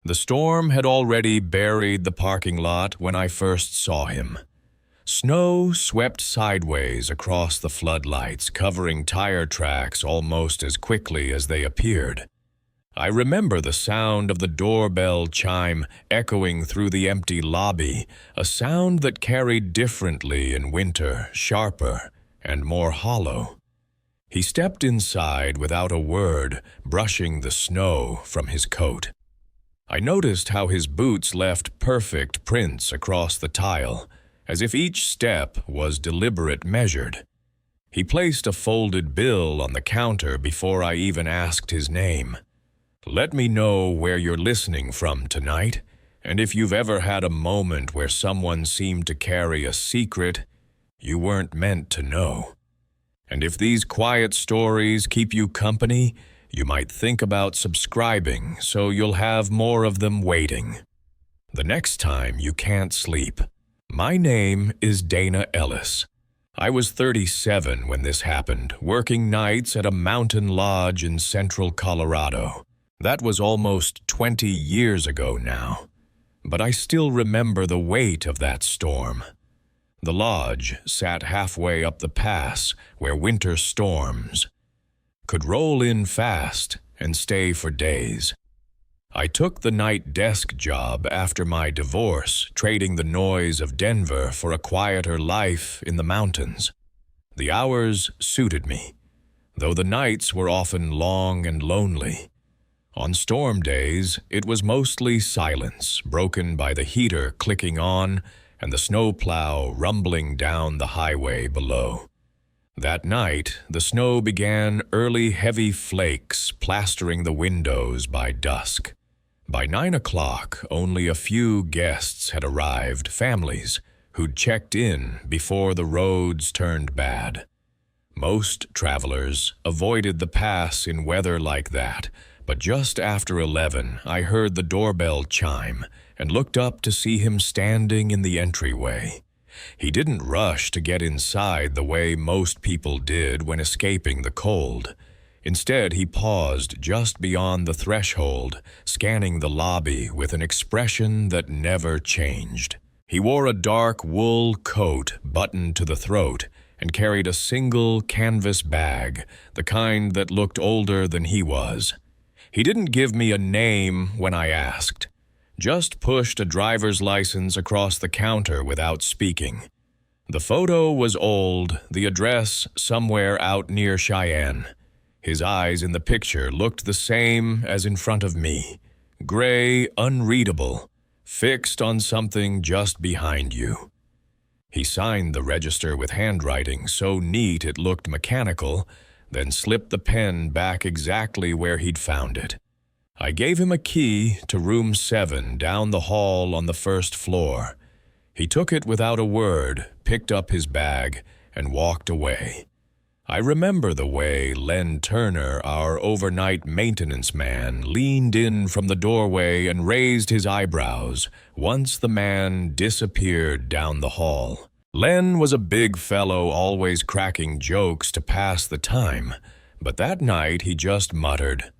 The storm had already buried the parking lot when I first saw him. Snow swept sideways across the floodlights, covering tire tracks almost as quickly as they appeared. I remember the sound of the doorbell chime echoing through the empty lobby, a sound that carried differently in winter, sharper and more hollow. He stepped inside without a word, brushing the snow from his coat. I noticed how his boots left perfect prints across the tile, as if each step was deliberate measured. He placed a folded bill on the counter before I even asked his name. "Let me know where you're listening from tonight, and if you've ever had a moment where someone seemed to carry a secret you weren't meant to know. And if these quiet stories keep you company, you might think about subscribing so you'll have more of them waiting. The next time you can't sleep." My name is Dana Ellis. I was 37 when this happened, working nights at a mountain lodge in central Colorado. That was almost 20 years ago now, but I still remember the weight of that storm. The lodge sat halfway up the pass where winter storms could roll in fast and stay for days. I took the night desk job after my divorce, trading the noise of Denver for a quieter life in the mountains. The hours suited me, though the nights were often long and lonely. On storm days, it was mostly silence, broken by the heater clicking on and the snowplow rumbling down the highway below. That night, the snow began early heavy flakes plastering the windows by dusk. By 9 o'clock, only a few guests had arrived, families who'd checked in before the roads turned bad. Most travelers avoided the pass in weather like that, but just after 11, I heard the doorbell chime and looked up to see him standing in the entryway. He didn't rush to get inside the way most people did when escaping the cold. Instead, he paused just beyond the threshold, scanning the lobby with an expression that never changed. He wore a dark wool coat buttoned to the throat and carried a single canvas bag, the kind that looked older than he was. He didn't give me a name when I asked, just pushed a driver's license across the counter without speaking. The photo was old, the address somewhere out near Cheyenne. His eyes in the picture looked the same as in front of me, gray, unreadable, fixed on something just behind you. He signed the register with handwriting so neat it looked mechanical, then slipped the pen back exactly where he'd found it. I gave him a key to room 7 down the hall on the first floor. He took it without a word, picked up his bag, and walked away. I remember the way Len Turner, our overnight maintenance man, leaned in from the doorway and raised his eyebrows once the man disappeared down the hall. Len was a big fellow, always cracking jokes to pass the time, but that night he just muttered,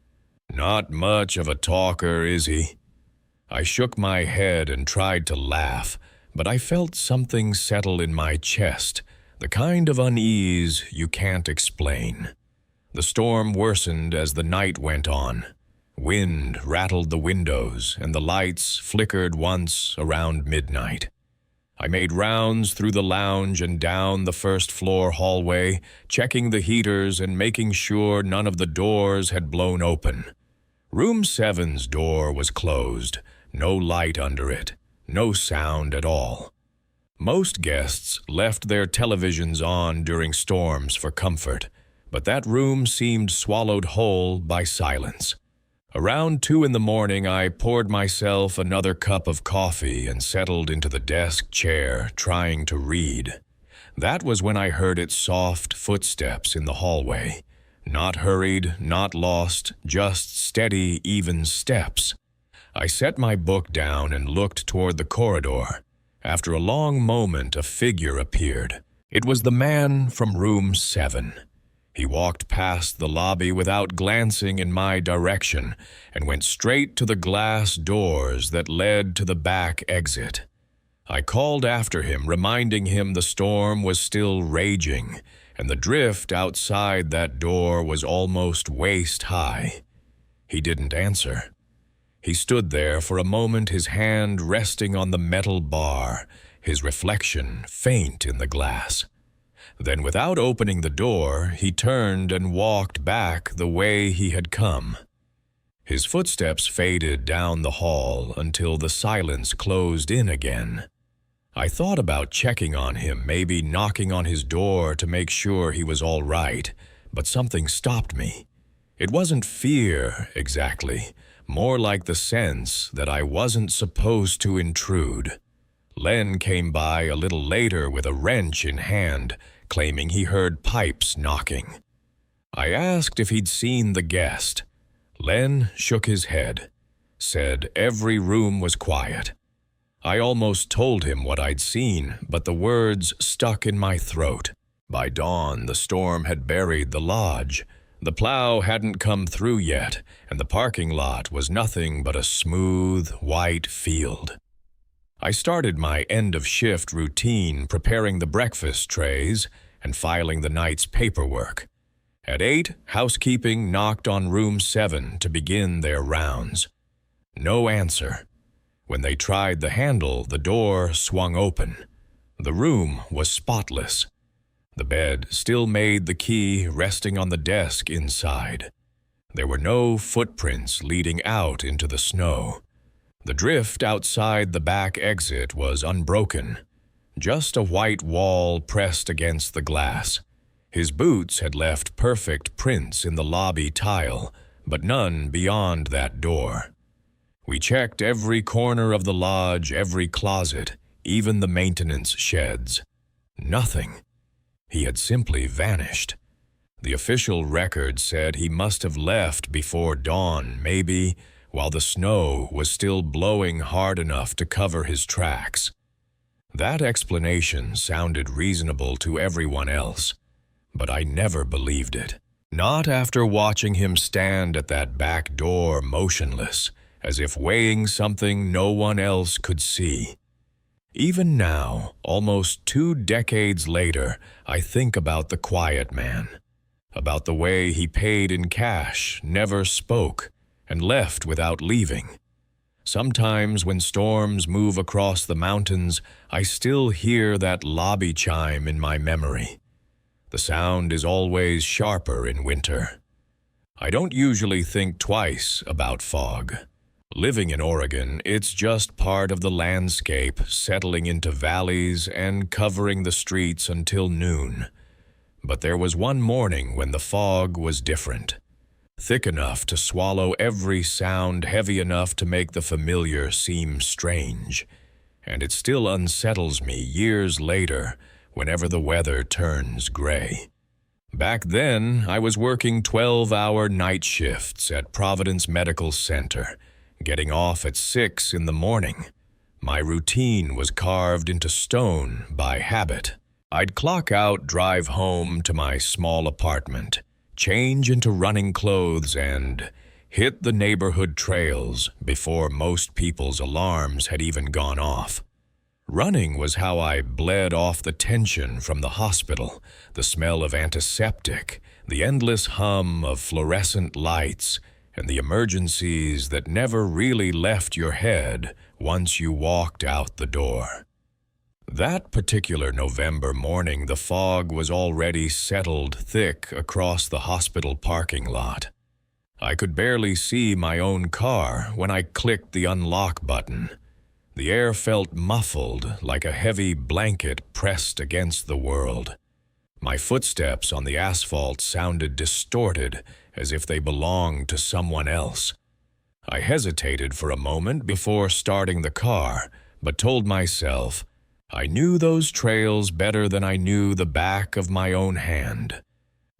"Not much of a talker, is he?" I shook my head and tried to laugh, but I felt something settle in my chest, the kind of unease you can't explain. The storm worsened as the night went on. Wind rattled the windows, and the lights flickered once around midnight. I made rounds through the lounge and down the first-floor hallway, checking the heaters and making sure none of the doors had blown open. Room 7's door was closed, no light under it, no sound at all. Most guests left their televisions on during storms for comfort, but that room seemed swallowed whole by silence. Around 2 in the morning, I poured myself another cup of coffee and settled into the desk chair, trying to read. That was when I heard its soft footsteps in the hallway. Not hurried, not lost, just steady, even steps. I set my book down and looked toward the corridor. After a long moment, a figure appeared. It was the man from room 7. He walked past the lobby without glancing in my direction and went straight to the glass doors that led to the back exit. I called after him, reminding him the storm was still raging, and the drift outside that door was almost waist-high. He didn't answer. He stood there for a moment, his hand resting on the metal bar, his reflection faint in the glass. Then, without opening the door, he turned and walked back the way he had come. His footsteps faded down the hall until the silence closed in again. I thought about checking on him, maybe knocking on his door to make sure he was all right, but something stopped me. It wasn't fear, exactly, more like the sense that I wasn't supposed to intrude. Len came by a little later with a wrench in hand, claiming he heard pipes knocking. I asked if he'd seen the guest. Len shook his head, said every room was quiet. I almost told him what I'd seen, but the words stuck in my throat. By dawn, the storm had buried the lodge. The plow hadn't come through yet, and the parking lot was nothing but a smooth, white field. I started my end-of-shift routine, preparing the breakfast trays and filing the night's paperwork. At 8, housekeeping knocked on room 7 to begin their rounds. No answer. When they tried the handle, the door swung open. The room was spotless. The bed still made the key resting on the desk inside. There were no footprints leading out into the snow. The drift outside the back exit was unbroken, just a white wall pressed against the glass. His boots had left perfect prints in the lobby tile, but none beyond that door. We checked every corner of the lodge, every closet, even the maintenance sheds. Nothing. He had simply vanished. The official record said he must have left before dawn, maybe while the snow was still blowing hard enough to cover his tracks. That explanation sounded reasonable to everyone else, but I never believed it. Not after watching him stand at that back door motionless, as if weighing something no one else could see. Even now, almost 2 decades later, I think about the quiet man, about the way he paid in cash, never spoke, and left without leaving. Sometimes when storms move across the mountains, I still hear that lobby chime in my memory. The sound is always sharper in winter. I don't usually think twice about fog. Living in Oregon, it's just part of the landscape, settling into valleys and covering the streets until noon. But there was one morning when the fog was different. Thick enough to swallow every sound, heavy enough to make the familiar seem strange. And it still unsettles me years later, whenever the weather turns gray. Back then, I was working 12-hour night shifts at Providence Medical Center, getting off at 6 in the morning. My routine was carved into stone by habit. I'd clock out, drive home to my small apartment, change into running clothes, and hit the neighborhood trails before most people's alarms had even gone off. Running was how I bled off the tension from the hospital, the smell of antiseptic, the endless hum of fluorescent lights, and the emergencies that never really left your head once you walked out the door. That particular November morning, the fog was already settled thick across the hospital parking lot. I could barely see my own car when I clicked the unlock button. The air felt muffled, like a heavy blanket pressed against the world. My footsteps on the asphalt sounded distorted, as if they belonged to someone else. I hesitated for a moment before starting the car, but told myself I knew those trails better than I knew the back of my own hand.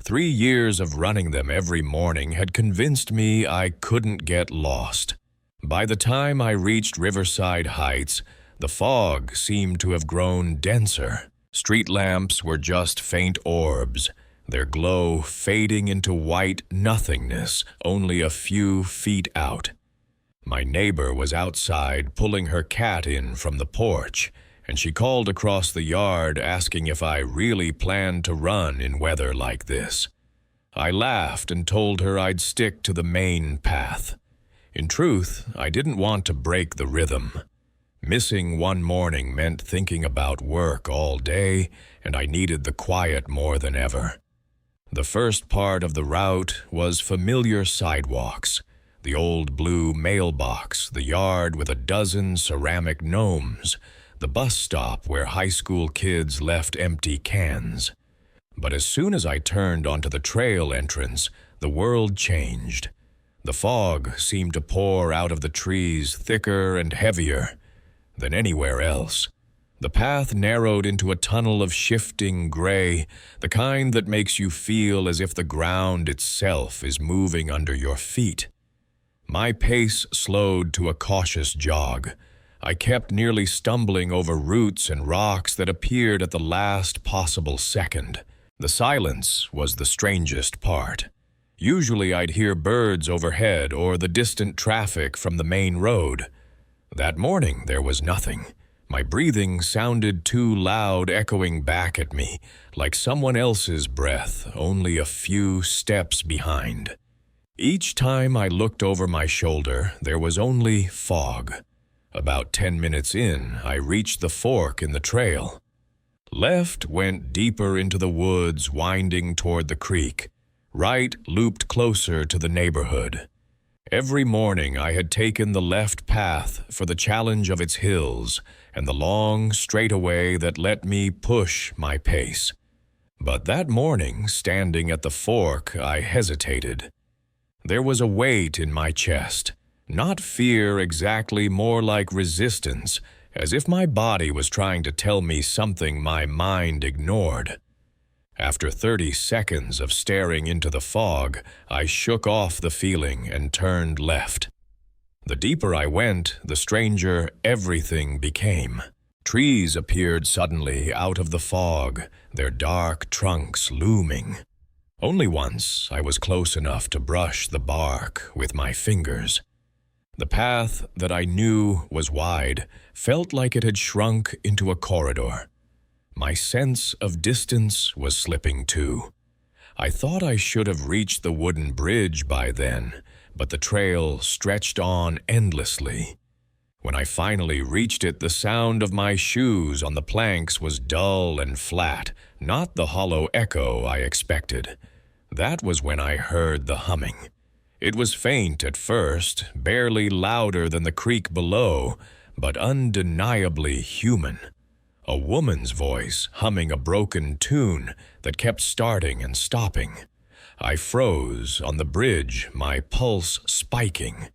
3 years of running them every morning had convinced me I couldn't get lost. By the time I reached Riverside Heights, the fog seemed to have grown denser. Street lamps were just faint orbs. their glow fading into white nothingness only a few feet out. My neighbor was outside pulling her cat in from the porch, and she called across the yard asking if I really planned to run in weather like this. I laughed and told her I'd stick to the main path. In truth, I didn't want to break the rhythm. Missing one morning meant thinking about work all day, and I needed the quiet more than ever. The first part of the route was familiar sidewalks, the old blue mailbox, the yard with a dozen ceramic gnomes, the bus stop where high school kids left empty cans. But as soon as I turned onto the trail entrance, the world changed. The fog seemed to pour out of the trees thicker and heavier than anywhere else. The path narrowed into a tunnel of shifting gray, the kind that makes you feel as if the ground itself is moving under your feet. My pace slowed to a cautious jog. I kept nearly stumbling over roots and rocks that appeared at the last possible second. The silence was the strangest part. Usually I'd hear birds overhead or the distant traffic from the main road. That morning there was nothing. My breathing sounded too loud, echoing back at me, like someone else's breath, only a few steps behind. Each time I looked over my shoulder, there was only fog. About 10 minutes in, I reached the fork in the trail. Left went deeper into the woods, winding toward the creek. Right looped closer to the neighborhood. Every morning I had taken the left path for the challenge of its hills and the long straightaway that let me push my pace. But that morning, standing at the fork, I hesitated. There was a weight in my chest, not fear exactly, more like resistance, as if my body was trying to tell me something my mind ignored. After 30 seconds of staring into the fog, I shook off the feeling and turned left. The deeper I went, the stranger everything became. Trees appeared suddenly out of the fog, their dark trunks looming. Only once I was close enough to brush the bark with my fingers. The path that I knew was wide felt like it had shrunk into a corridor. My sense of distance was slipping too. I thought I should have reached the wooden bridge by then, but the trail stretched on endlessly. When I finally reached it, the sound of my shoes on the planks was dull and flat, not the hollow echo I expected. That was when I heard the humming. It was faint at first, barely louder than the creek below, but undeniably human. A woman's voice humming a broken tune that kept starting and stopping. I froze on the bridge, my pulse spiking.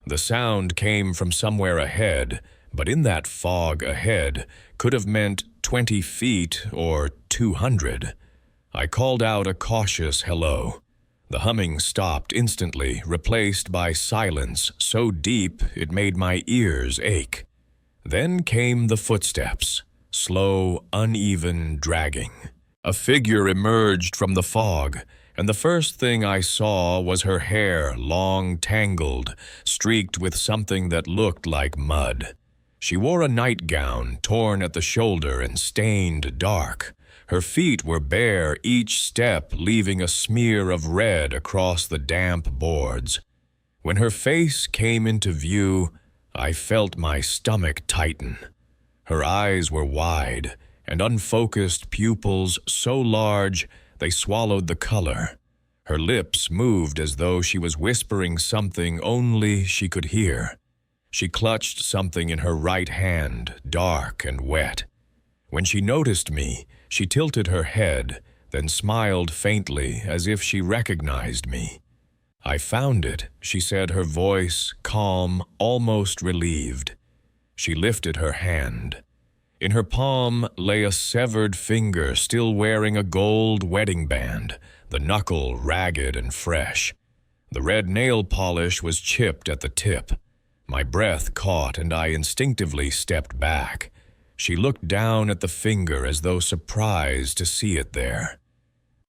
The sound came from somewhere ahead, but in that fog ahead could have meant 20 feet or 200. I called out a cautious hello. The humming stopped instantly, replaced by silence so deep it made my ears ache. Then came the footsteps. Slow, uneven dragging. A figure emerged from the fog, and the first thing I saw was her hair, long tangled, streaked with something that looked like mud. She wore a nightgown, torn at the shoulder and stained dark. Her feet were bare, each step leaving a smear of red across the damp boards. When her face came into view, I felt my stomach tighten. Her eyes were wide, and unfocused pupils so large they swallowed the color. Her lips moved as though she was whispering something only she could hear. She clutched something in her right hand, dark and wet. When she noticed me, she tilted her head, then smiled faintly as if she recognized me. "I found it," she said, her voice calm, almost relieved. She lifted her hand. In her palm lay a severed finger still wearing a gold wedding band, the knuckle ragged and fresh. The red nail polish was chipped at the tip. My breath caught and I instinctively stepped back. She looked down at the finger as though surprised to see it there.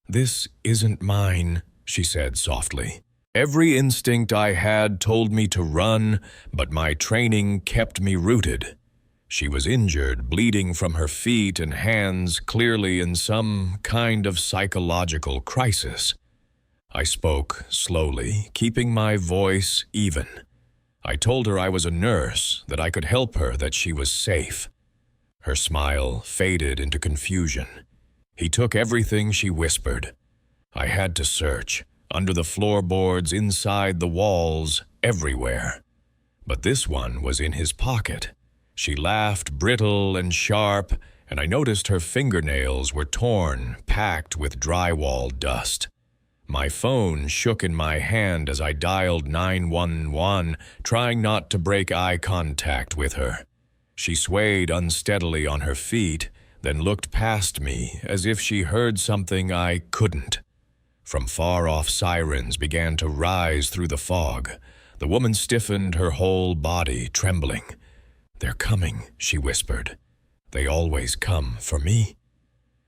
"This isn't mine," she said softly. Every instinct I had told me to run, but my training kept me rooted. She was injured, bleeding from her feet and hands, clearly in some kind of psychological crisis. I spoke slowly, keeping my voice even. I told her I was a nurse, that I could help her, that she was safe. Her smile faded into confusion. He took everything she whispered. I had to search, under the floorboards, inside the walls, everywhere. But this one was in his pocket. She laughed, brittle and sharp, and I noticed her fingernails were torn, packed with drywall dust. My phone shook in my hand as I dialed 911, trying not to break eye contact with her. She swayed unsteadily on her feet, then looked past me as if she heard something I couldn't. From far-off sirens began to rise through the fog. The woman stiffened, her whole body trembling. "They're coming," she whispered. "They always come for me."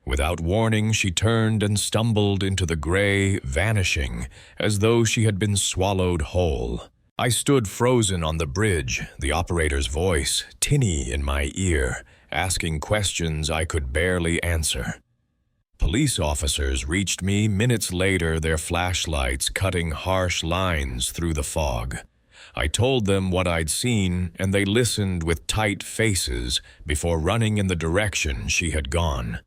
Without warning, she turned and stumbled into the gray, vanishing, as though she had been swallowed whole. I stood frozen on the bridge, the operator's voice tinny in my ear, asking questions I could barely answer. Police officers reached me minutes later, their flashlights cutting harsh lines through the fog. I told them what I'd seen, and they listened with tight faces before running in the direction she had gone.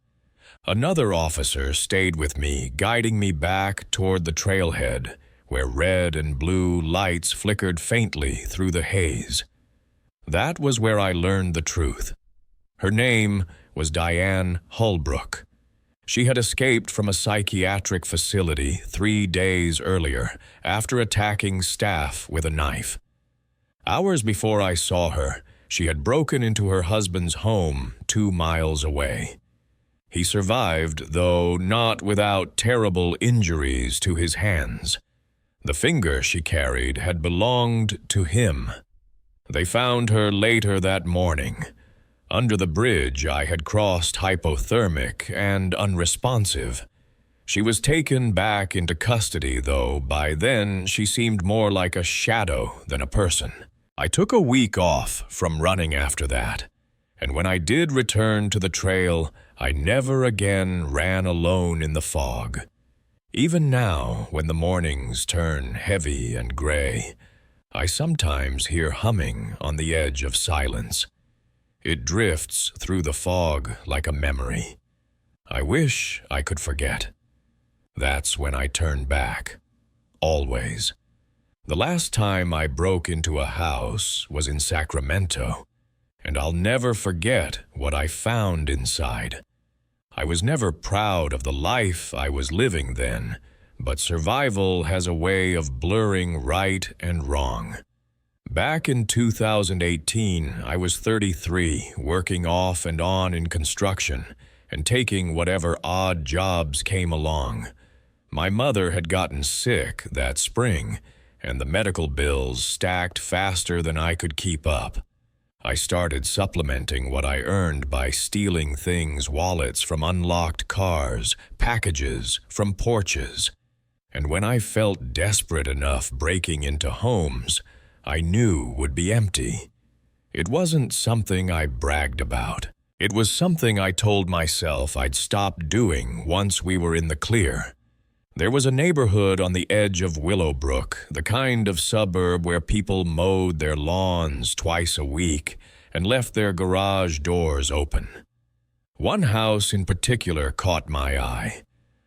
Another officer stayed with me, guiding me back toward the trailhead, where red and blue lights flickered faintly through the haze. That was where I learned the truth. Her name was Diane Holbrook. She had escaped from a psychiatric facility 3 days earlier, after attacking staff with a knife. Hours before I saw her, she had broken into her husband's home 2 miles away. He survived, though not without terrible injuries to his hands. The finger she carried had belonged to him. They found her later that morning. Under the bridge I had crossed, hypothermic and unresponsive. She was taken back into custody, though by then she seemed more like a shadow than a person. I took a week off from running after that, and when I did return to the trail, I never again ran alone in the fog. Even now, when the mornings turn heavy and gray, I sometimes hear humming on the edge of silence. It drifts through the fog like a memory. I wish I could forget. That's when I turn back. Always. The last time I broke into a house was in Sacramento, and I'll never forget what I found inside. I was never proud of the life I was living then, but survival has a way of blurring right and wrong. Back in 2018, I was 33, working off and on in construction, and taking whatever odd jobs came along. My mother had gotten sick that spring, and the medical bills stacked faster than I could keep up. I started supplementing what I earned by stealing things, wallets from unlocked cars, packages from porches. And when I felt desperate enough breaking into homes I knew would be empty, it wasn't something I bragged about. It was something I told myself I'd stop doing once we were in the clear. There was a neighborhood on the edge of Willowbrook, the kind of suburb where people mowed their lawns twice a week and left their garage doors open. One house in particular caught my eye.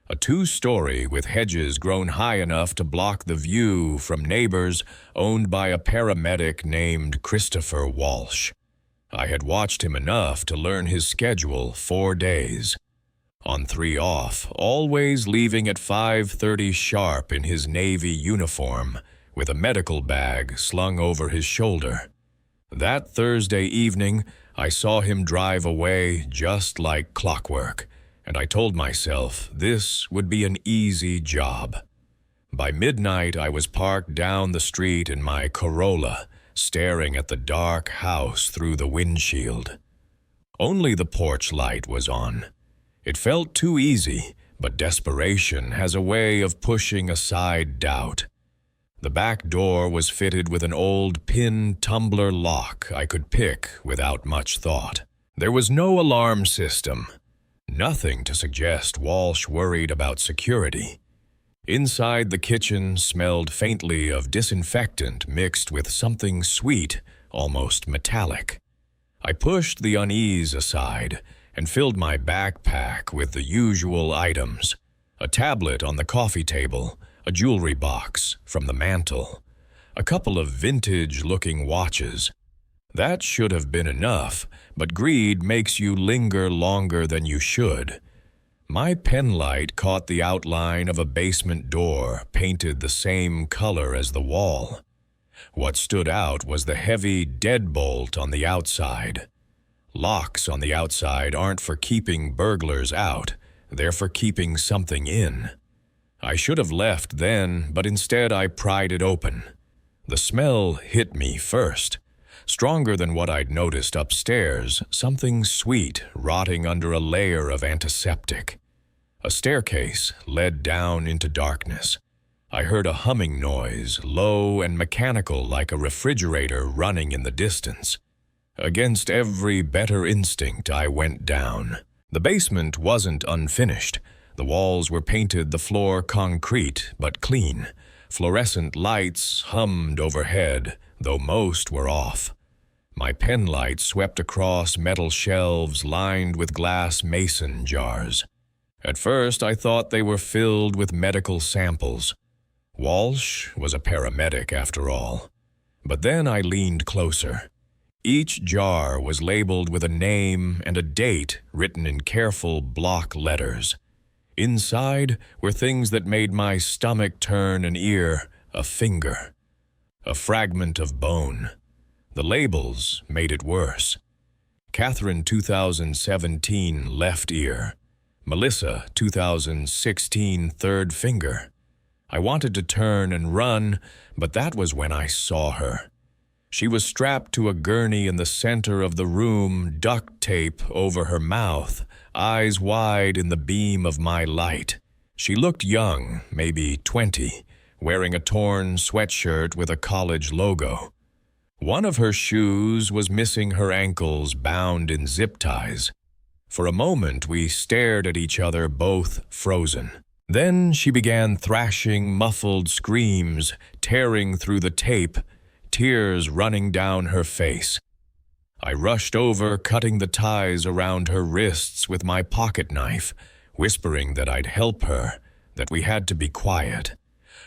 A 2-story with hedges grown high enough to block the view from neighbors, owned by a paramedic named Christopher Walsh. I had watched him enough to learn his schedule 4 days. On 3 off, always leaving at 5:30 sharp in his Navy uniform, with a medical bag slung over his shoulder. That Thursday evening, I saw him drive away just like clockwork, and I told myself this would be an easy job. By midnight, I was parked down the street in my Corolla, staring at the dark house through the windshield. Only the porch light was on. It felt too easy, but desperation has a way of pushing aside doubt. The back door was fitted with an old pin tumbler lock I could pick without much thought. There was no alarm system, nothing to suggest Walsh worried about security. Inside, the kitchen smelled faintly of disinfectant mixed with something sweet, almost metallic. I pushed the unease aside and filled my backpack with the usual items: a tablet on the coffee table, a jewelry box from the mantel, a couple of vintage-looking watches. That should have been enough, but greed makes you linger longer than you should. My penlight caught the outline of a basement door painted the same color as the wall. What stood out was the heavy deadbolt on the outside. Locks on the outside aren't for keeping burglars out, they're for keeping something in. I should have left then, but instead I pried it open. The smell hit me first. Stronger than what I'd noticed upstairs, something sweet rotting under a layer of antiseptic. A staircase led down into darkness. I heard a humming noise, low and mechanical like a refrigerator running in the distance. Against every better instinct, I went down. The basement wasn't unfinished. The walls were painted, the floor concrete, but clean. Fluorescent lights hummed overhead, though most were off. My penlight swept across metal shelves lined with glass mason jars. At first, I thought they were filled with medical samples. Walsh was a paramedic, after all. But then I leaned closer. Each jar was labeled with a name and a date written in careful block letters. Inside were things that made my stomach turn an ear, a finger, a fragment of bone. The labels made it worse. Catherine 2017 left ear. Melissa 2016 third finger. I wanted to turn and run, but that was when I saw her. She was strapped to a gurney in the center of the room, duct tape over her mouth, eyes wide in the beam of my light. She looked young, maybe 20, wearing a torn sweatshirt with a college logo. One of her shoes was missing her ankles, bound in zip ties. For a moment, we stared at each other, both frozen. Then she began thrashing muffled screams, tearing through the tape, tears running down her face. I rushed over, cutting the ties around her wrists with my pocket knife, whispering that I'd help her, that we had to be quiet.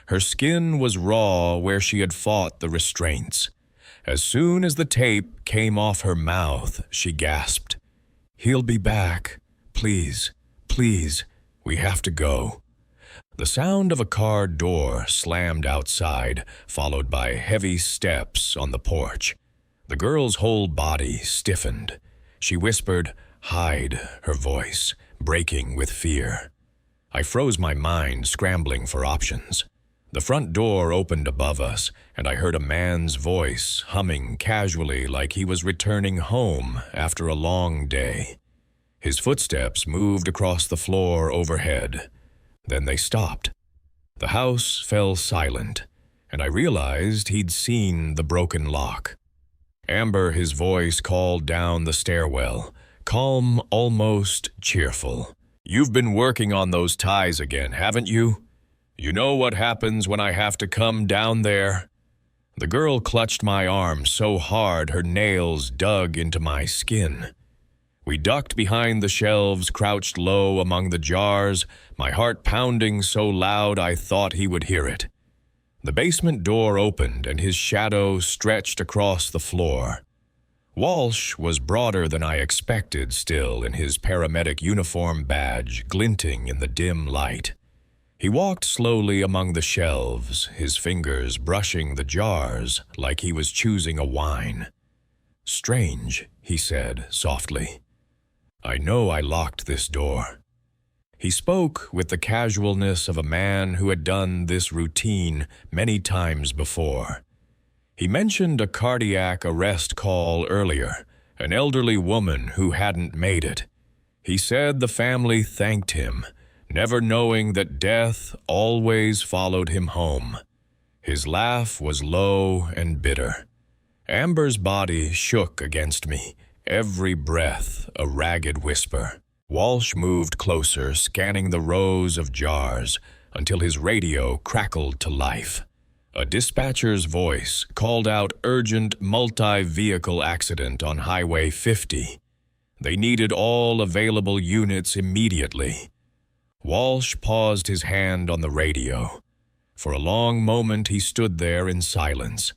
Her skin was raw where she had fought the restraints. As soon as the tape came off her mouth, she gasped, "He'll be back. Please, please, we have to go." The sound of a car door slammed outside, followed by heavy steps on the porch. The girl's whole body stiffened. She whispered, "Hide," her voice breaking with fear. I froze my mind, scrambling for options. The front door opened above us, and I heard a man's voice humming casually like he was returning home after a long day. His footsteps moved across the floor overhead. Then they stopped. The house fell silent, and I realized he'd seen the broken lock. Amber, his voice called down the stairwell, calm, almost cheerful. "You've been working on those ties again, haven't you? You know what happens when I have to come down there?" The girl clutched my arm so hard her nails dug into my skin. We ducked behind the shelves, crouched low among the jars, my heart pounding so loud I thought he would hear it. The basement door opened and his shadow stretched across the floor. Walsh was broader than I expected still, in his paramedic uniform badge glinting in the dim light. He walked slowly among the shelves, his fingers brushing the jars like he was choosing a wine. "Strange," he said softly. "I know I locked this door." He spoke with the casualness of a man who had done this routine many times before. He mentioned a cardiac arrest call earlier, an elderly woman who hadn't made it. He said the family thanked him, never knowing that death always followed him home. His laugh was low and bitter. Amber's body shook against me, every breath a ragged whisper. Walsh moved closer, scanning the rows of jars, until his radio crackled to life. A dispatcher's voice called out urgent multi-vehicle accident on Highway 50. They needed all available units immediately. Walsh paused his hand on the radio. For a long moment he stood there in silence.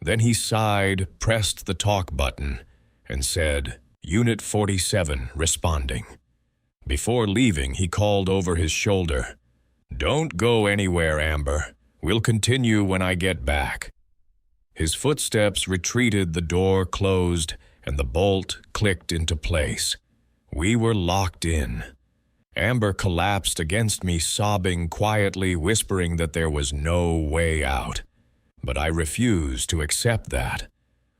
Then he sighed, pressed the talk button, and said, "Unit 47 responding." Before leaving, he called over his shoulder, "Don't go anywhere, Amber. We'll continue when I get back." His footsteps retreated, the door closed, and the bolt clicked into place. We were locked in. Amber collapsed against me, sobbing quietly, whispering that there was no way out. But I refused to accept that.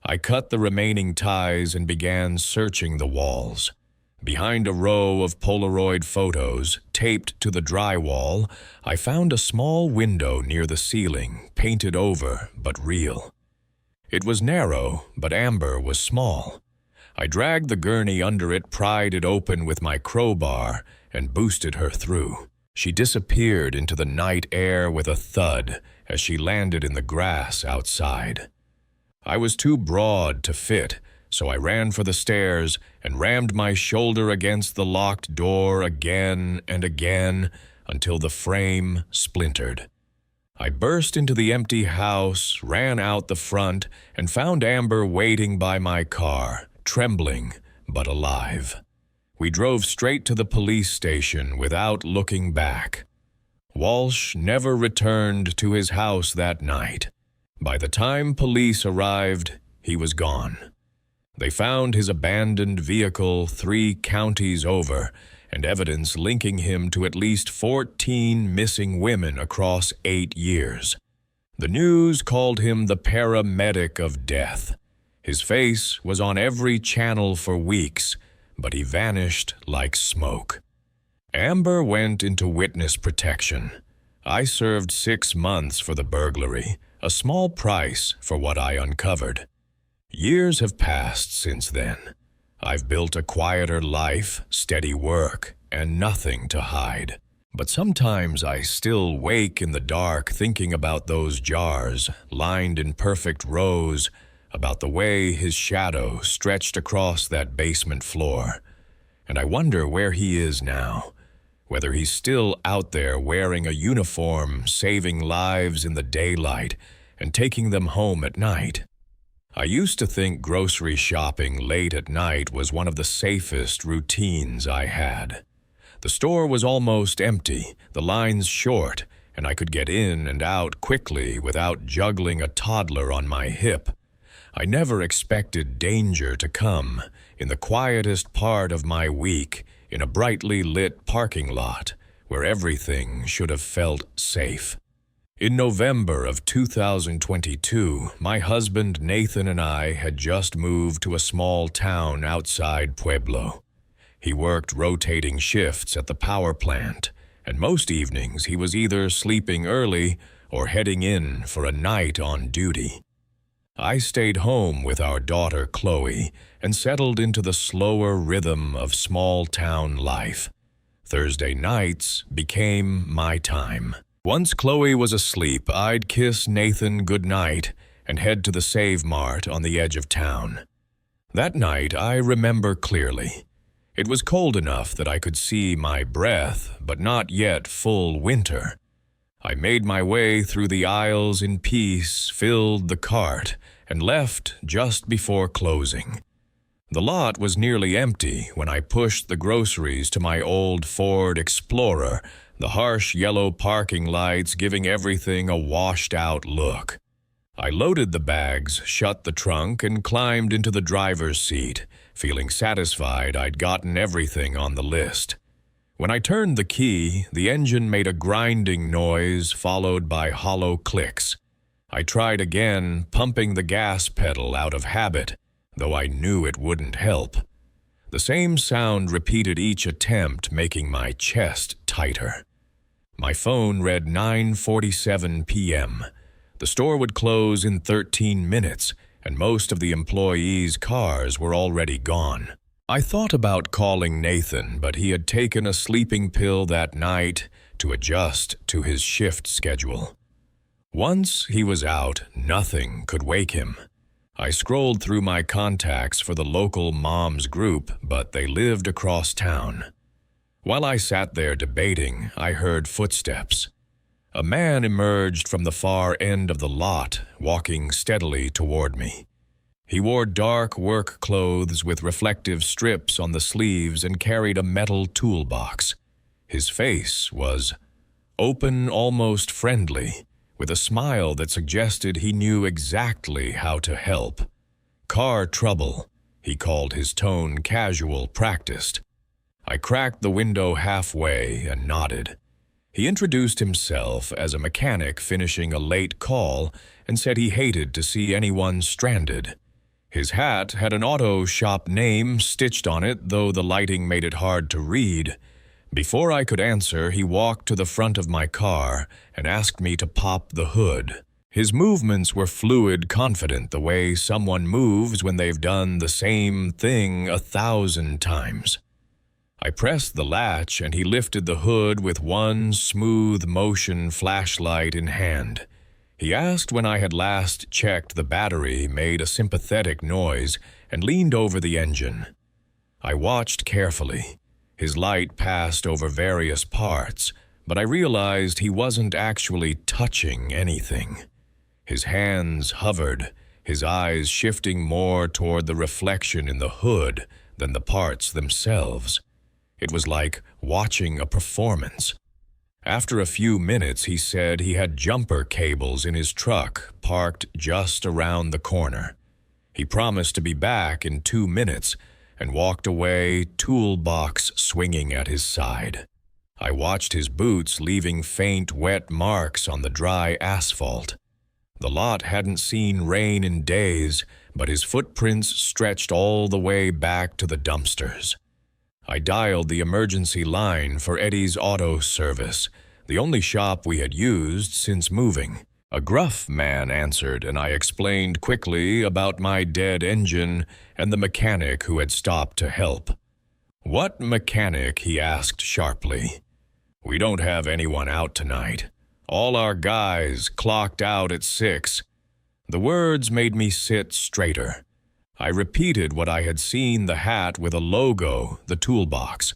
I cut the remaining ties and began searching the walls. Behind a row of Polaroid photos, taped to the drywall, I found a small window near the ceiling, painted over but real. It was narrow, but Amber was small. I dragged the gurney under it, pried it open with my crowbar, and boosted her through. She disappeared into the night air with a thud as she landed in the grass outside. I was too broad to fit, so I ran for the stairs and rammed my shoulder against the locked door again and again until the frame splintered. I burst into the empty house, ran out the front, and found Amber waiting by my car, trembling but alive. We drove straight to the police station without looking back. Walsh never returned to his house that night. By the time police arrived, he was gone. They found his abandoned vehicle 3 counties over, and evidence linking him to at least 14 missing women across 8 years. The news called him the paramedic of death. His face was on every channel for weeks, but he vanished like smoke. Amber went into witness protection. I served 6 months for the burglary, a small price for what I uncovered. Years have passed since then. I've built a quieter life, steady work, and nothing to hide. But sometimes I still wake in the dark thinking about those jars, lined in perfect rows, about the way his shadow stretched across that basement floor. And I wonder where he is now, whether he's still out there wearing a uniform, saving lives in the daylight and taking them home at night. I used to think grocery shopping late at night was one of the safest routines I had. The store was almost empty, the lines short, and I could get in and out quickly without juggling a toddler on my hip. I never expected danger to come in the quietest part of my week, in a brightly lit parking lot where everything should have felt safe. In November of 2022, my husband Nathan and I had just moved to a small town outside Pueblo. He worked rotating shifts at the power plant, and most evenings he was either sleeping early or heading in for a night on duty. I stayed home with our daughter Chloe and settled into the slower rhythm of small-town life. Thursday nights became my time. Once Chloe was asleep, I'd kiss Nathan goodnight and head to the Save Mart on the edge of town. That night I remember clearly. It was cold enough that I could see my breath, but not yet full winter. I made my way through the aisles in peace, filled the cart, and left just before closing. The lot was nearly empty when I pushed the groceries to my old Ford Explorer, the harsh yellow parking lights giving everything a washed-out look. I loaded the bags, shut the trunk, and climbed into the driver's seat, feeling satisfied I'd gotten everything on the list. When I turned the key, the engine made a grinding noise followed by hollow clicks. I tried again, pumping the gas pedal out of habit, though I knew it wouldn't help. The same sound repeated each attempt, making my chest tighter. My phone read 9:47 p.m. The store would close in 13 minutes, and most of the employees' cars were already gone. I thought about calling Nathan, but he had taken a sleeping pill that night to adjust to his shift schedule. Once he was out, nothing could wake him. I scrolled through my contacts for the local moms group, but they lived across town. While I sat there debating, I heard footsteps. A man emerged from the far end of the lot, walking steadily toward me. He wore dark work clothes with reflective strips on the sleeves and carried a metal toolbox. His face was open, almost friendly, with a smile that suggested he knew exactly how to help. "Car trouble," he called his tone casual, practiced. I cracked the window halfway and nodded. He introduced himself as a mechanic finishing a late call and said he hated to see anyone stranded. His hat had an auto shop name stitched on it, though the lighting made it hard to read. Before I could answer, he walked to the front of my car and asked me to pop the hood. His movements were fluid, confident, the way someone moves when they've done the same thing 1,000 times. I pressed the latch and he lifted the hood with one smooth motion, flashlight in hand. He asked when I had last checked the battery, made a sympathetic noise, and leaned over the engine. I watched carefully. His light passed over various parts, but I realized he wasn't actually touching anything. His hands hovered, his eyes shifting more toward the reflection in the hood than the parts themselves. It was like watching a performance. After a few minutes, he said he had jumper cables in his truck parked just around the corner. He promised to be back in 2 minutes and walked away, toolbox swinging at his side. I watched his boots leaving faint, wet marks on the dry asphalt. The lot hadn't seen rain in days, but his footprints stretched all the way back to the dumpsters. I dialed the emergency line for Eddie's auto service, the only shop we had used since moving. A gruff man answered, and I explained quickly about my dead engine and the mechanic who had stopped to help. "What mechanic?" he asked sharply. "We don't have anyone out tonight. All our guys clocked out at 6. The words made me sit straighter. I repeated what I had seen, the hat with a logo, the toolbox.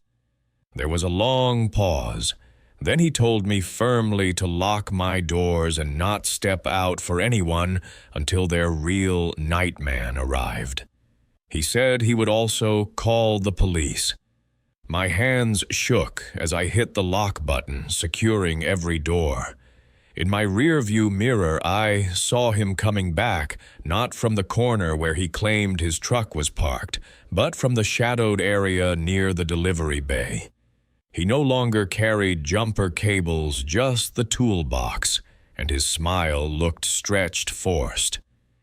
There was a long pause. Then he told me firmly to lock my doors and not step out for anyone until their real nightman arrived. He said he would also call the police. My hands shook as I hit the lock button, securing every door. In my rearview mirror, I saw him coming back, not from the corner where he claimed his truck was parked, but from the shadowed area near the delivery bay. He no longer carried jumper cables, just the toolbox, and his smile looked stretched, forced.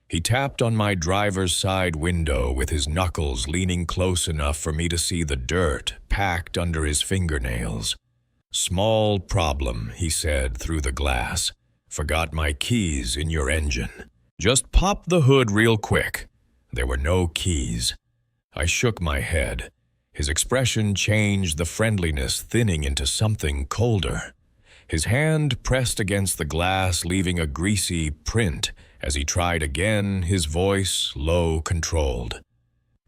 He tapped on my driver's side window with his knuckles, leaning close enough for me to see the dirt packed under his fingernails. "Small problem," he said through the glass. "Forgot my keys in your engine. Just pop the hood real quick." There were no keys. I shook my head. His expression changed, the friendliness thinning into something colder. His hand pressed against the glass, leaving a greasy print as he tried again, his voice low, controlled.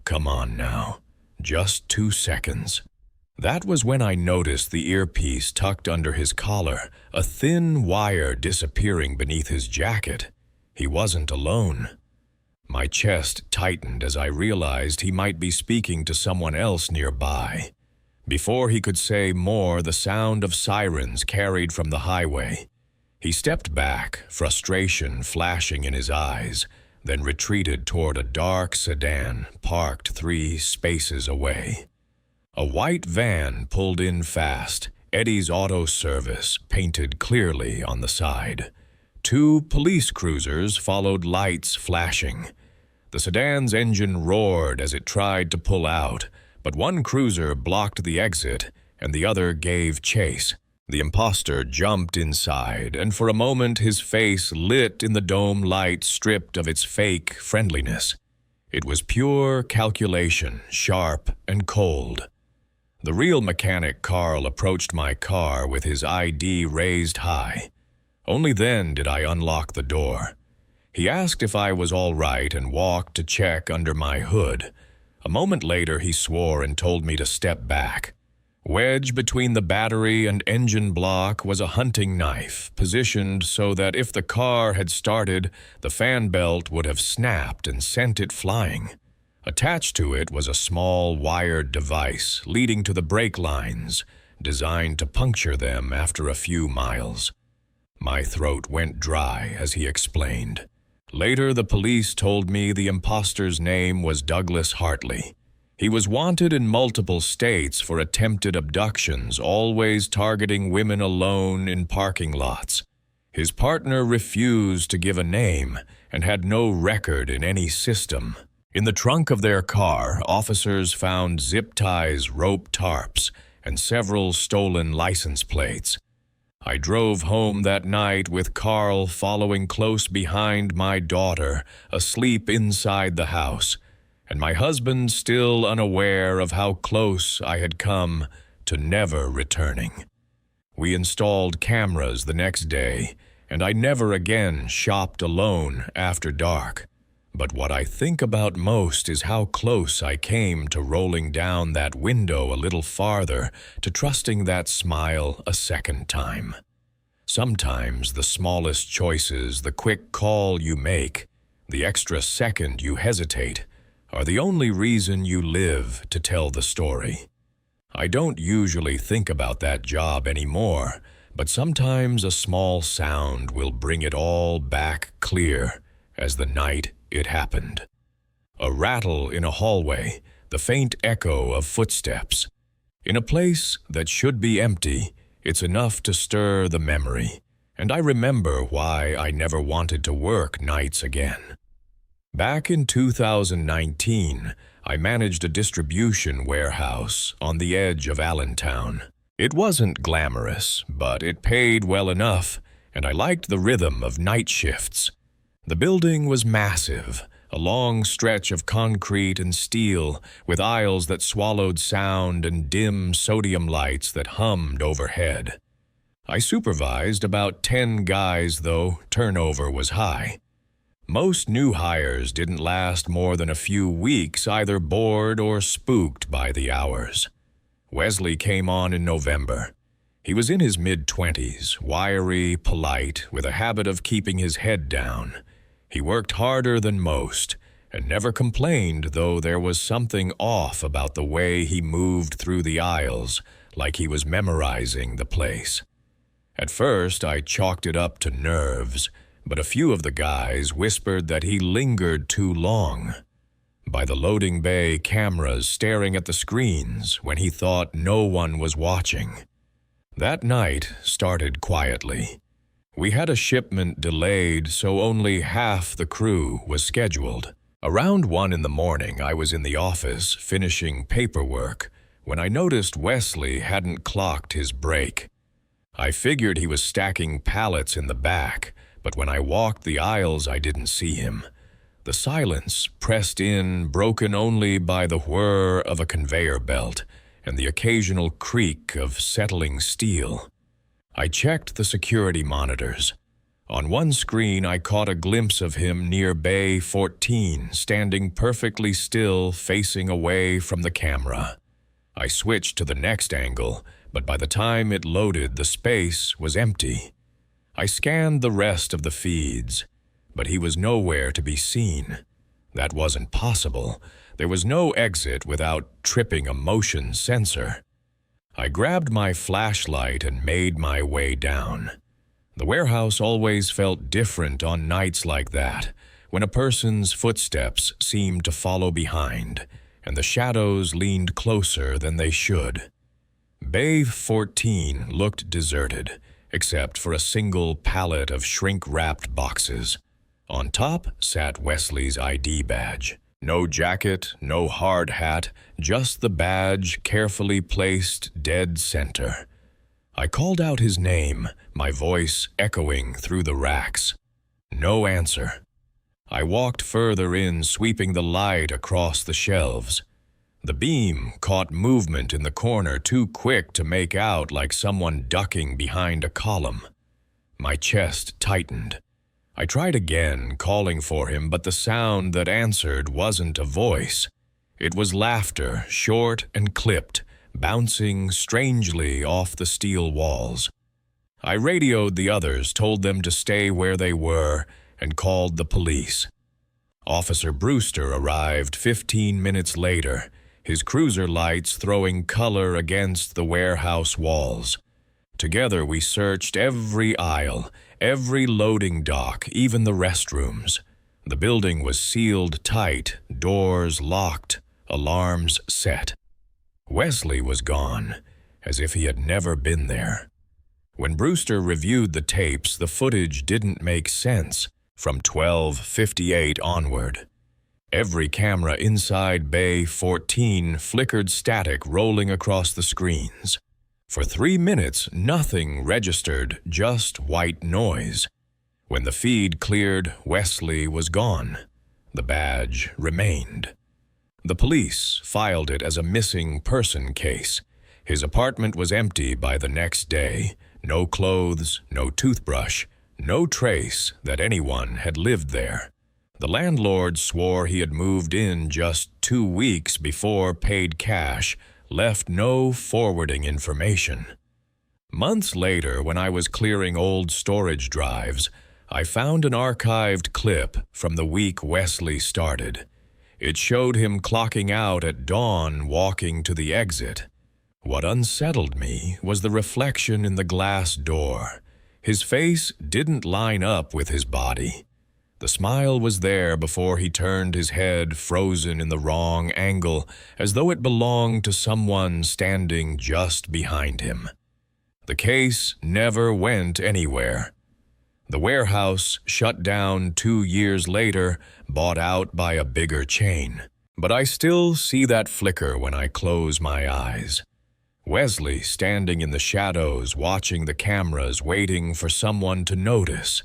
"Come on now. Just 2 seconds." That was when I noticed the earpiece tucked under his collar, a thin wire disappearing beneath his jacket. He wasn't alone. My chest tightened as I realized he might be speaking to someone else nearby. Before he could say more, the sound of sirens carried from the highway. He stepped back, frustration flashing in his eyes, then retreated toward a dark sedan parked 3 spaces away. A white van pulled in fast, Eddie's Auto Service painted clearly on the side. 2 police cruisers followed, lights flashing. The sedan's engine roared as it tried to pull out, but one cruiser blocked the exit and the other gave chase. The imposter jumped inside, and for a moment his face lit in the dome light stripped of its fake friendliness. It was pure calculation, sharp and cold. The real mechanic Carl approached my car with his ID raised high. Only then did I unlock the door. He asked if I was all right and walked to check under my hood. A moment later he swore and told me to step back. Wedged between the battery and engine block was a hunting knife, positioned so that if the car had started, the fan belt would have snapped and sent it flying. Attached to it was a small wired device leading to the brake lines, designed to puncture them after a few miles. My throat went dry as he explained. Later, the police told me the imposter's name was Douglas Hartley. He was wanted in multiple states for attempted abductions, always targeting women alone in parking lots. His partner refused to give a name and had no record in any system. In the trunk of their car, officers found zip ties, rope tarps, and several stolen license plates. I drove home that night with Carl following close behind my daughter, asleep inside the house, and my husband still unaware of how close I had come to never returning. We installed cameras the next day, and I never again shopped alone after dark. But what I think about most is how close I came to rolling down that window a little farther, to trusting that smile a second time. Sometimes the smallest choices, the quick call you make, the extra second you hesitate, are the only reason you live to tell the story. I don't usually think about that job anymore, but sometimes a small sound will bring it all back clear as the night it happened. A rattle in a hallway, the faint echo of footsteps. In a place that should be empty, it's enough to stir the memory, and I remember why I never wanted to work nights again. Back in 2019, I managed a distribution warehouse on the edge of Allentown. It wasn't glamorous, but it paid well enough, and I liked the rhythm of night shifts. The building was massive, a long stretch of concrete and steel, with aisles that swallowed sound and dim sodium lights that hummed overhead. I supervised about 10 guys, though turnover was high. Most new hires didn't last more than a few weeks, either bored or spooked by the hours. Wesley came on in November. He was in his mid-20s, wiry, polite, with a habit of keeping his head down. He worked harder than most, and never complained, though there was something off about the way he moved through the aisles, like he was memorizing the place. At first, I chalked it up to nerves, but a few of the guys whispered that he lingered too long. By the loading bay cameras staring at the screens when he thought no one was watching. That night started quietly. We had a shipment delayed, so only half the crew was scheduled. Around 1 in the morning, I was in the office finishing paperwork when I noticed Wesley hadn't clocked his break. I figured he was stacking pallets in the back, but when I walked the aisles, I didn't see him. The silence pressed in, broken only by the whir of a conveyor belt and the occasional creak of settling steel. I checked the security monitors. On one screen, I caught a glimpse of him near Bay 14, standing perfectly still, facing away from the camera. I switched to the next angle, but by the time it loaded, the space was empty. I scanned the rest of the feeds, but he was nowhere to be seen. That wasn't possible. There was no exit without tripping a motion sensor. I grabbed my flashlight and made my way down. The warehouse always felt different on nights like that, when a person's footsteps seemed to follow behind, and the shadows leaned closer than they should. Bay 14 looked deserted, except for a single pallet of shrink-wrapped boxes. On top sat Wesley's ID badge. No jacket, no hard hat, just the badge carefully placed dead center. I called out his name, my voice echoing through the racks. No answer. I walked further in, sweeping the light across the shelves. The beam caught movement in the corner too quick to make out, like someone ducking behind a column. My chest tightened. I tried again, calling for him, but the sound that answered wasn't a voice. It was laughter, short and clipped, bouncing strangely off the steel walls. I radioed the others, told them to stay where they were, and called the police. Officer Brewster arrived 15 minutes later, his cruiser lights throwing color against the warehouse walls. Together we searched every aisle, every loading dock, even the restrooms. The building was sealed tight, doors locked, alarms set. Wesley was gone, as if he had never been there. When Brewster reviewed the tapes, the footage didn't make sense from 12:58 onward. Every camera inside Bay 14 flickered static rolling across the screens. For 3 minutes, nothing registered, just white noise. When the feed cleared, Wesley was gone. The badge remained. The police filed it as a missing person case. His apartment was empty by the next day. No clothes, no toothbrush, no trace that anyone had lived there. The landlord swore he had moved in just 2 weeks before, paid cash, left no forwarding information. Months later, when I was clearing old storage drives, I found an archived clip from the week Wesley started. It showed him clocking out at dawn, walking to the exit. What unsettled me was the reflection in the glass door. His face didn't line up with his body. The smile was there before he turned his head, frozen in the wrong angle, as though it belonged to someone standing just behind him. The case never went anywhere. The warehouse shut down 2 years later, bought out by a bigger chain. But I still see that flicker when I close my eyes. Wesley standing in the shadows, watching the cameras, waiting for someone to notice.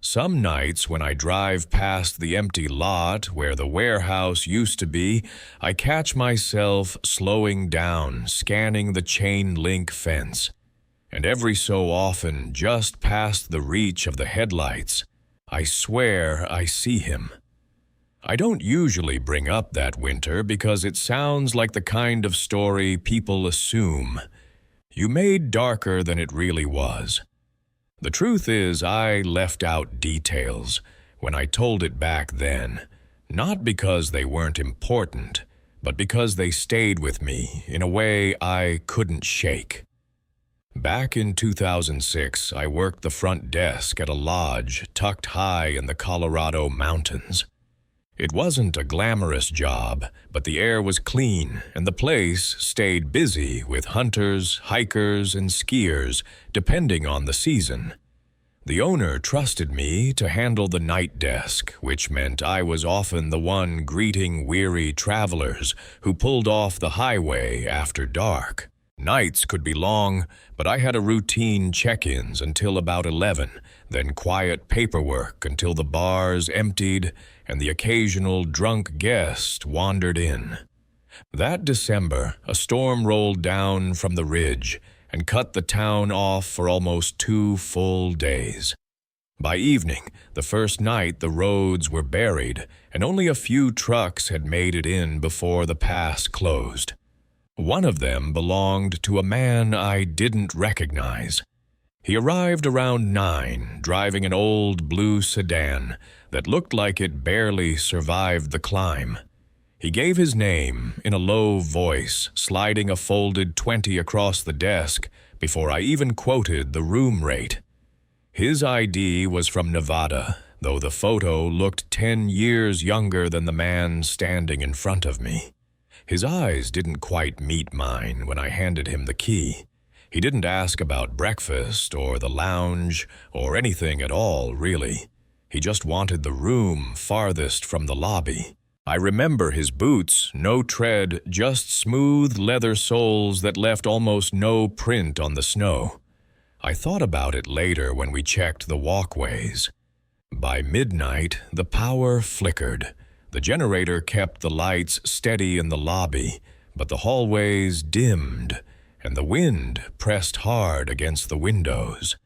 Some nights when I drive past the empty lot where the warehouse used to be, I catch myself slowing down, scanning the chain link fence. And every so often, just past the reach of the headlights, I swear I see him. I don't usually bring up that winter because it sounds like the kind of story people assume. You made darker than it really was. The truth is, I left out details when I told it back then, not because they weren't important, but because they stayed with me in a way I couldn't shake. Back in 2006, I worked the front desk at a lodge tucked high in the Colorado mountains. It wasn't a glamorous job, but the air was clean and the place stayed busy with hunters, hikers, and skiers, depending on the season. The owner trusted me to handle the night desk, which meant I was often the one greeting weary travelers who pulled off the highway after dark. Nights could be long, but I had a routine check-ins until about 11, then quiet paperwork until the bars emptied and the occasional drunk guest wandered in. That December, a storm rolled down from the ridge and cut the town off for almost 2 full days. By evening, the first night, the roads were buried and only a few trucks had made it in before the pass closed. One of them belonged to a man I didn't recognize. He arrived around 9, driving an old blue sedan that looked like it barely survived the climb. He gave his name in a low voice, sliding a folded 20 across the desk before I even quoted the room rate. His ID was from Nevada, though the photo looked 10 years younger than the man standing in front of me. His eyes didn't quite meet mine when I handed him the key. He didn't ask about breakfast or the lounge or anything at all, really. He just wanted the room farthest from the lobby. I remember his boots, no tread, just smooth leather soles that left almost no print on the snow. I thought about it later when we checked the walkways. By midnight, the power flickered. The generator kept the lights steady in the lobby, but the hallways dimmed, and the wind pressed hard against the windows.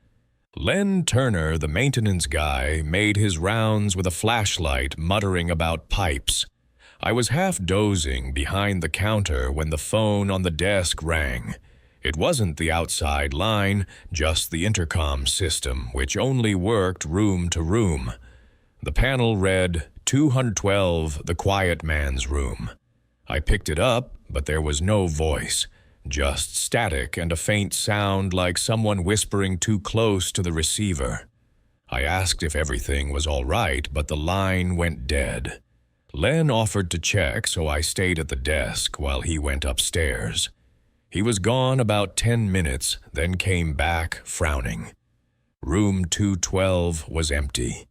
Len Turner, the maintenance guy, made his rounds with a flashlight, muttering about pipes. I was half dozing behind the counter when the phone on the desk rang. It wasn't the outside line, just the intercom system, which only worked room to room. The panel read, 212, the quiet man's room. I picked it up, but there was no voice, just static and a faint sound like someone whispering too close to the receiver. I asked if everything was all right, but the line went dead. Len offered to check, so I stayed at the desk while he went upstairs. He was gone about 10 minutes, then came back, frowning. Room 212 was empty.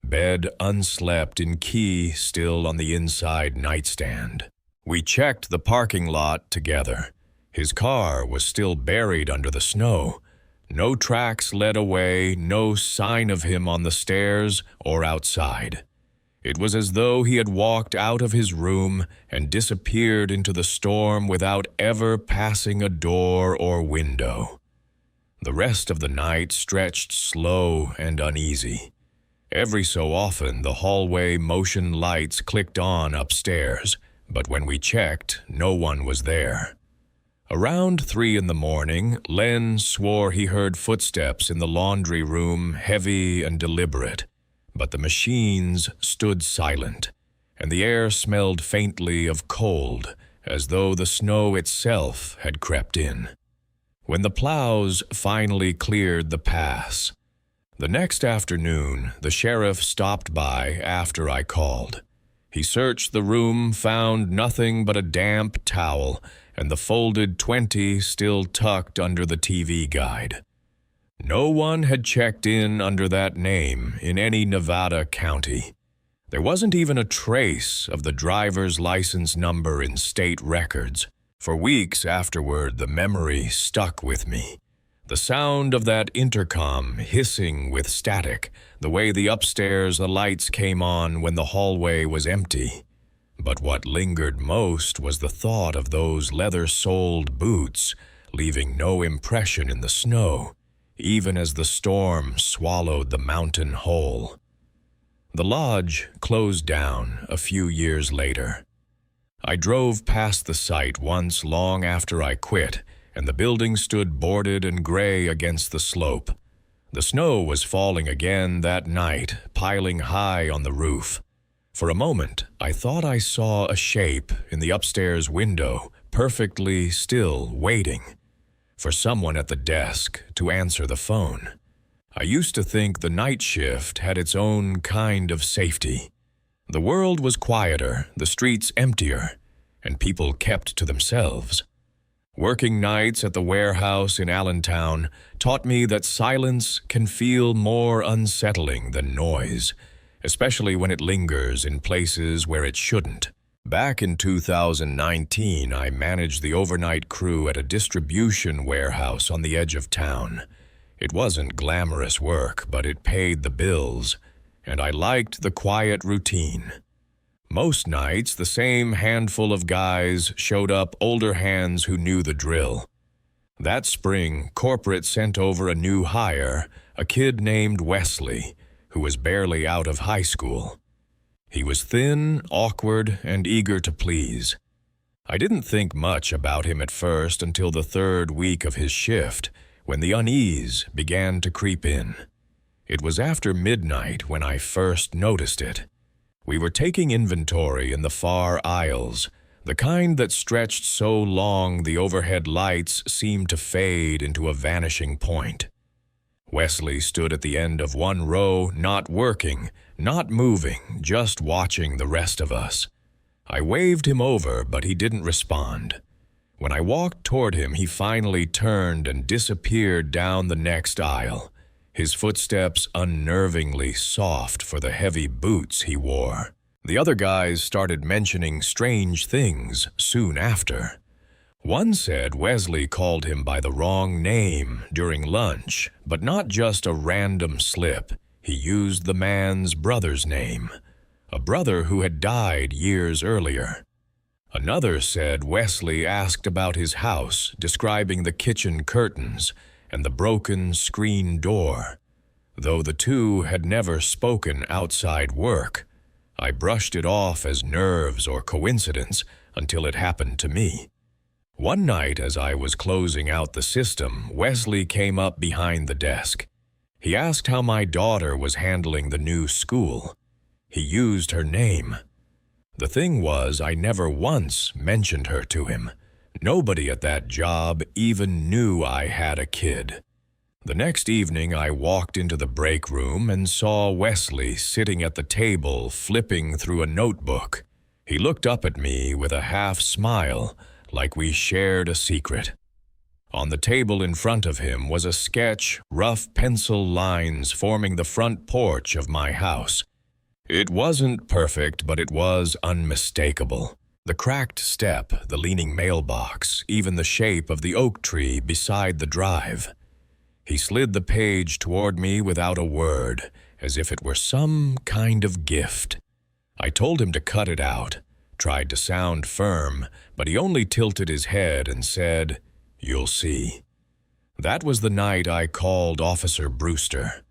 Bed unslept in key still on the inside nightstand. We checked the parking lot together. His car was still buried under the snow. No tracks led away, no sign of him on the stairs or outside. It was as though he had walked out of his room and disappeared into the storm without ever passing a door or window. The rest of the night stretched slow and uneasy. Every so often, the hallway motion lights clicked on upstairs, but when we checked, no one was there. Around 3 in the morning, Len swore he heard footsteps in the laundry room, heavy and deliberate, but the machines stood silent, and the air smelled faintly of cold, as though the snow itself had crept in. When the plows finally cleared the pass, the next afternoon, the sheriff stopped by after I called. He searched the room, found nothing but a damp towel and the folded 20 still tucked under the TV guide. No one had checked in under that name in any Nevada county. There wasn't even a trace of the driver's license number in state records. For weeks afterward, the memory stuck with me. The sound of that intercom hissing with static, the way the upstairs lights came on when the hallway was empty. But what lingered most was the thought of those leather-soled boots, leaving no impression in the snow, even as the storm swallowed the mountain whole. The lodge closed down a few years later. I drove past the site once long after I quit, and the building stood boarded and gray against the slope. The snow was falling again that night, piling high on the roof. For a moment, I thought I saw a shape in the upstairs window, perfectly still, waiting for someone at the desk to answer the phone. I used to think the night shift had its own kind of safety. The world was quieter, the streets emptier, and people kept to themselves. Working nights at the warehouse in Allentown taught me that silence can feel more unsettling than noise, especially when it lingers in places where it shouldn't. Back in 2019, I managed the overnight crew at a distribution warehouse on the edge of town. It wasn't glamorous work, but it paid the bills, and I liked the quiet routine. Most nights, the same handful of guys showed up, older hands who knew the drill. That spring, corporate sent over a new hire, a kid named Wesley, who was barely out of high school. He was thin, awkward, and eager to please. I didn't think much about him at first until the 3rd week of his shift, when the unease began to creep in. It was after midnight when I first noticed it. We were taking inventory in the far aisles, the kind that stretched so long the overhead lights seemed to fade into a vanishing point. Wesley stood at the end of one row, not working, not moving, just watching the rest of us. I waved him over, but he didn't respond. When I walked toward him, he finally turned and disappeared down the next aisle, his footsteps unnervingly soft for the heavy boots he wore. The other guys started mentioning strange things soon after. One said Wesley called him by the wrong name during lunch, but not just a random slip. He used the man's brother's name, a brother who had died years earlier. Another said Wesley asked about his house, describing the kitchen curtains and the broken screen door. Though the two had never spoken outside work, I brushed it off as nerves or coincidence until it happened to me. One night as I was closing out the system, Wesley came up behind the desk. He asked how my daughter was handling the new school. He used her name. The thing was, I never once mentioned her to him. Nobody at that job even knew I had a kid. The next evening, I walked into the break room and saw Wesley sitting at the table flipping through a notebook. He looked up at me with a half smile, like we shared a secret. On the table in front of him was a sketch, rough pencil lines forming the front porch of my house. It wasn't perfect, but it was unmistakable. The cracked step, the leaning mailbox, even the shape of the oak tree beside the drive. He slid the page toward me without a word, as if it were some kind of gift. I told him to cut it out, tried to sound firm, but he only tilted his head and said, "You'll see." That was the night I called Officer Brewster.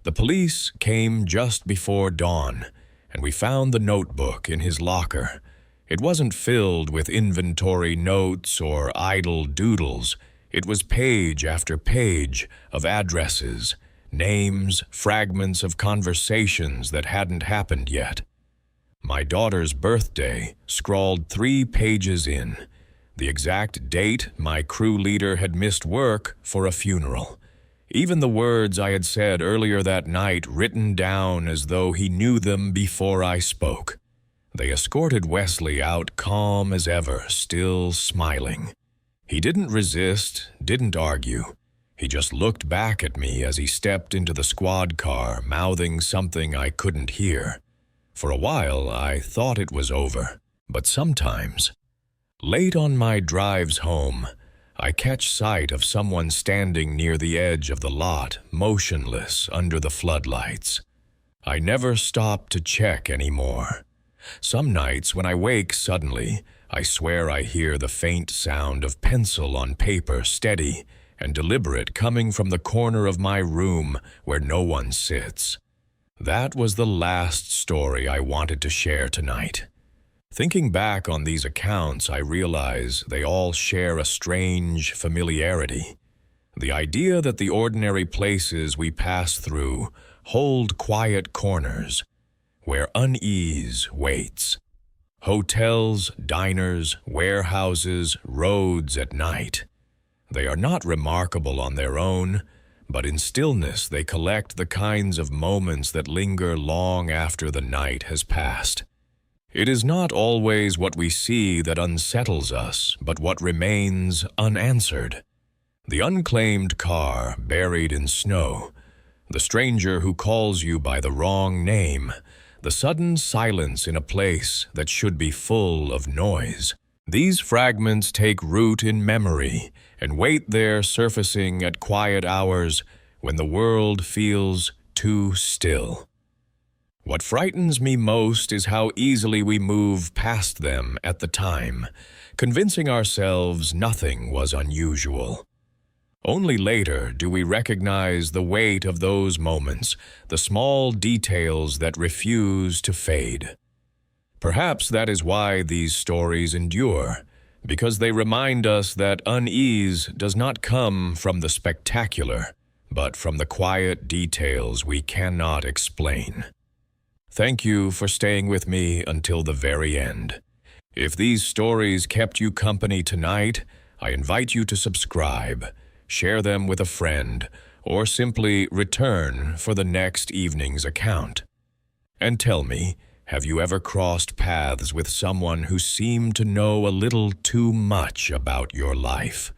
The police came just before dawn, and we found the notebook in his locker. It wasn't filled with inventory notes or idle doodles. It was page after page of addresses, names, fragments of conversations that hadn't happened yet. My daughter's birthday, scrawled 3 pages in, the exact date my crew leader had missed work for a funeral. Even the words I had said earlier that night written down as though he knew them before I spoke. They escorted Wesley out calm as ever, still smiling. He didn't resist, didn't argue. He just looked back at me as he stepped into the squad car, mouthing something I couldn't hear. For a while, I thought it was over, but sometimes, late on my drives home, I catch sight of someone standing near the edge of the lot, motionless under the floodlights. I never stop to check anymore. Some nights when I wake suddenly, I swear I hear the faint sound of pencil on paper, steady and deliberate, coming from the corner of my room where no one sits. That was the last story I wanted to share tonight. Thinking back on these accounts, I realize they all share a strange familiarity. The idea that the ordinary places we pass through hold quiet corners where unease waits. Hotels, diners, warehouses, roads at night. They are not remarkable on their own, but in stillness they collect the kinds of moments that linger long after the night has passed. It is not always what we see that unsettles us, but what remains unanswered. The unclaimed car buried in snow, the stranger who calls you by the wrong name, the sudden silence in a place that should be full of noise. These fragments take root in memory and wait there, surfacing at quiet hours when the world feels too still. What frightens me most is how easily we move past them at the time, convincing ourselves nothing was unusual. Only later do we recognize the weight of those moments, the small details that refuse to fade. Perhaps that is why these stories endure, because they remind us that unease does not come from the spectacular, but from the quiet details we cannot explain. Thank you for staying with me until the very end. If these stories kept you company tonight, I invite you to subscribe, share them with a friend, or simply return for the next evening's account. And tell me, have you ever crossed paths with someone who seemed to know a little too much about your life?